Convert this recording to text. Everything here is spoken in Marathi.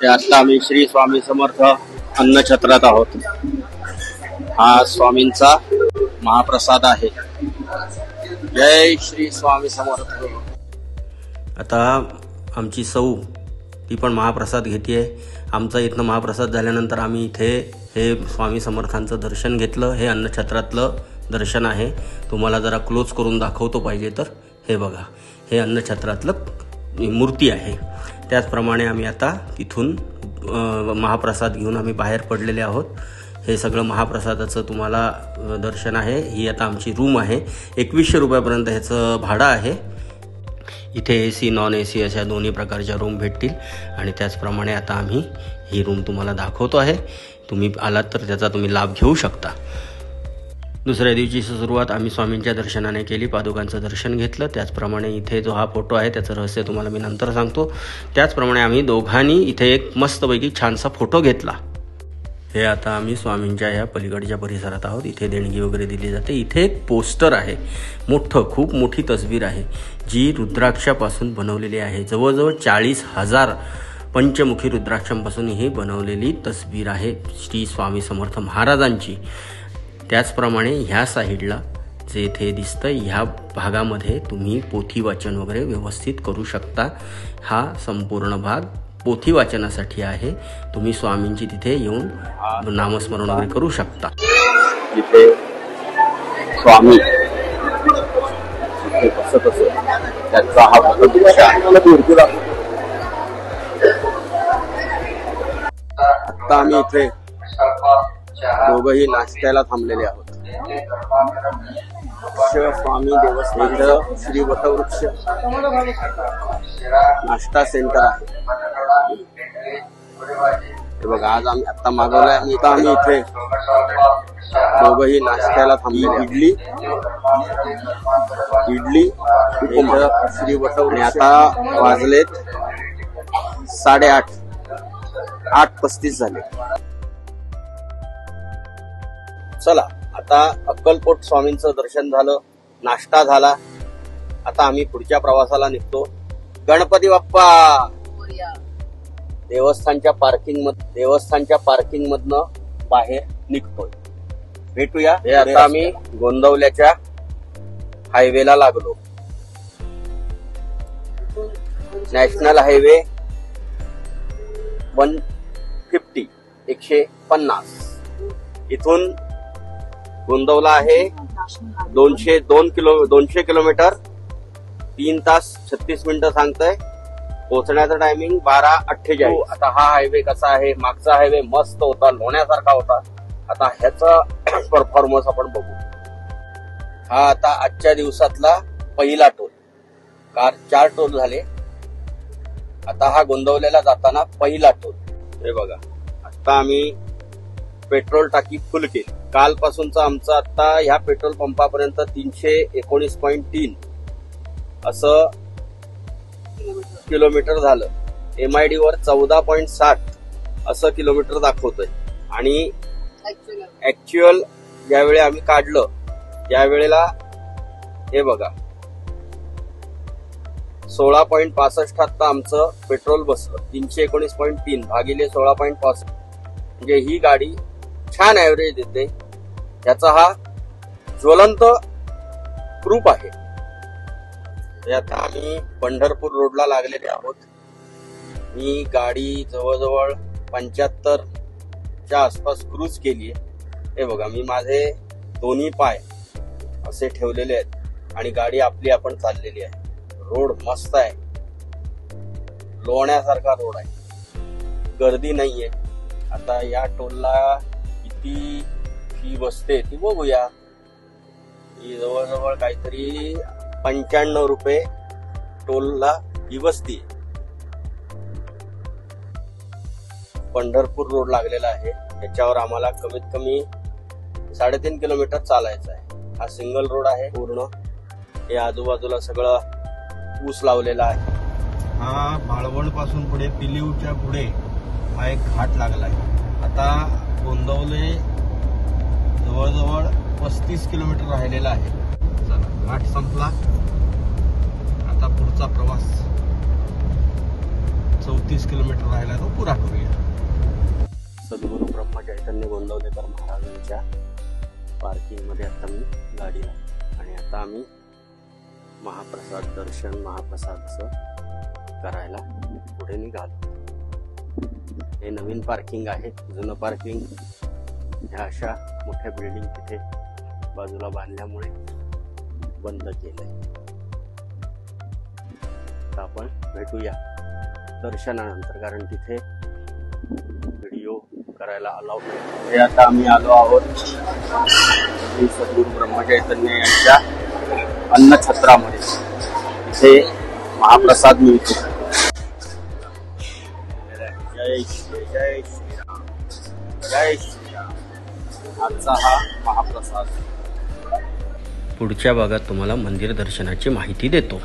आता आम्ही श्री स्वामी समर्थ अन्नछत्रात आहोत। हा स्वामींचा महाप्रसाद आहे। जय श्री स्वामी समर्थ। आता आमची सौ ती पण महाप्रसाद घेते। आमचा इथनं महाप्रसाद झाल्यानंतर आम्ही इथे हे स्वामी समर्थांचं दर्शन घेतलं। हे अन्नछत्रातलं दर्शन आहे। तुम्हाला जरा क्लोज करून दाखवतो पाहिजे तर हे बघा, हे अन्नछत्रातलं मूर्ती आहे। त्याचप्रमाणे आम्ही आता तिथून महाप्रसाद घेऊन आम्ही बाहेर पडलेले आहोत। हे सगळं महाप्रसादाचं तुम्हाला दर्शन आहे। ही आता आमची रूम आहे। 2100 रुपयापर्यंत ह्याचं भाडं आहे। इथे AC नॉन AC अशा दोन्ही प्रकारच्या रूम भेटतील आणि त्याचप्रमाणे आता आम्ही ही रूम तुम्हाला दाखवतो आहे। तुम्ही आलात तर त्याचा तुम्ही लाभ घेऊ शकता। दुसऱ्या दिवशीची सुरुवात आम्ही स्वामींच्या दर्शनाने केली। पादुकांचं दर्शन घेतलं। त्याचप्रमाणे इथे जो हा फोटो आहे त्याचं रहस्य तुम्हाला मी नंतर सांगतो। त्याचप्रमाणे आम्ही दोघांनी इथे एक मस्तपैकी छानसा फोटो घेतला। हे आता आम्ही स्वामींच्या या पलीकडच्या परिसरात आहोत। इथे देणगी वगैरे दिली जाते। इथे एक पोस्टर आहे मोठं, खूप मोठी तस्वीर आहे जी रुद्राक्षापासून बनवलेली आहे। जवळजवळ 40,000 पंचमुखी रुद्राक्षांपासून ही बनवलेली तस्वीर आहे श्री स्वामी समर्थ महाराजांची। त्याचप्रमाणे ह्या साईडला जे इथे दिसतं ह्या भागामध्ये तुम्ही पोथी वाचन वगैरे व्यवस्थित करू शकता। हा संपूर्ण भाग पोथी वाचनासाठी आहे। तुम्ही स्वामींची तिथे येऊन नामस्मरण वगैरे करू शकता। इथे स्वामी बसत असत त्याचा हा आता आम्ही इथे दोघंही नाश्त्याला थांबलेले आहोत। स्वामी देवस्थान श्री वटवृक्ष नाश्ता सेंटर आहे। हे बघा, आज आम्ही आता मागवलाय। आम्ही इथे दोघंही नाश्त्याला थांबलेले। इडली उपमा श्री वटवृक्ष। आता वाजलेत 8:30, 8:35 झाले। चला, आता अक्कलकोट स्वामींचं दर्शन झालं, नाश्ता झाला। आता आम्ही पुढच्या प्रवासाला निघतो। गणपती बाप्पा। देवस्थानच्या पार्किंग मधनं बाहेर निघतोय। भेटूया। हे आता आम्ही गोंदवल्याच्या हायवेला लागलो। नॅशनल हायवे 150 इथून गोंदवला आहे 200 किलोमीटर, 3 तास 36 मिनिटं सांगतंय। पोहोचण्याचं टायमिंग 12:48। आता हा हायवे कसा आहे? मागचा हायवे मस्त होता, लोण्यासारखा होता। आता ह्याचा परफॉर्मन्स आपण बघू। हा आता आजच्या दिवसातला पहिला टोल। 4 टोल झाले। आता हा गोंदवल्याला जाताना पहिला टोल। हे बघा, आता आम्ही पेट्रोल टाकी फुल केली। कालपासूनचा आमचा आता ह्या पेट्रोल पंपापर्यंत 319.3 असं किलोमीटर झालं। MID वर 14.60 असं किलोमीटर दाखवतोय आणि ऍक्च्युअल ज्यावेळी आम्ही काढलं त्यावेळेला हे बघा 16.65 आता आमचं पेट्रोल बसलं। 319.3 भागिले 16.65 म्हणजे ही गाडी छान ऍव्हरेज देते। याचा हा ज्वलंत प्रूफ आहे। आता आम्ही पंढरपूर रोडला लागलेले आहोत। मी गाडी जवळजवळ 75च्या आसपास क्रूज केली आहे। हे बघा, मी माझे दोन्ही पाय असे ठेवलेले आहेत आणि गाडी आपली आपण चाललेली आहे। रोड मस्त आहे, लोण्यासारखा रोड आहे, गर्दी नाहीये। आता या टोलला किती फी बसते ती बघूया। ही जवळजवळ काहीतरी 95 रुपये टोलला ही बसती। पंढरपूर रोड लागलेला आहे। याच्यावर आम्हाला कमीत कमी 3.5 किलोमीटर चालायचं आहे। हा सिंगल रोड आहे पूर्ण। हे आजूबाजूला सगळं ऊस लावलेला आहे। हा भाळवण पासून पुढे पिलीवच्या पुढे हा एक घाट लागला आहे। आता गोंदवले जवळजवळ 35 किलोमीटर राहिलेला आहे। घाट संपला। आता पुढचा प्रवास 34 किलोमीटर राहिला तो पुरा करूया। चैतन्य गोंदवलेकर महाराजांच्या पार्किंगमध्ये आता मी गाडीला, आणि आता आम्ही महाप्रसाद दर्शन, महाप्रसाद असं करायला पुढे निघालो. हे नवीन पार्किंग आहे. जुनं पार्किंग ह्या अशा मोठ्या बिल्डिंग तिथे बाजूला बांधल्यामुळे बंद केलंय. तर आपण भेटूया दर्शनानंतर, कारण तिथे व्हिडिओ करायला अलाउड नाही. हे आता आम्ही आलो आहोत श्री सद्गुरू ब्रह्मचैतन्य यांच्या अन्नछत्रामध्ये. इथे महाप्रसाद मिळतो. जय श्री, जय श्रीराम, जय श्रीराम. आजचा हा महाप्रसाद. पुढच्या भागात तुम्हाला मंदिर दर्शनाची माहिती देतो.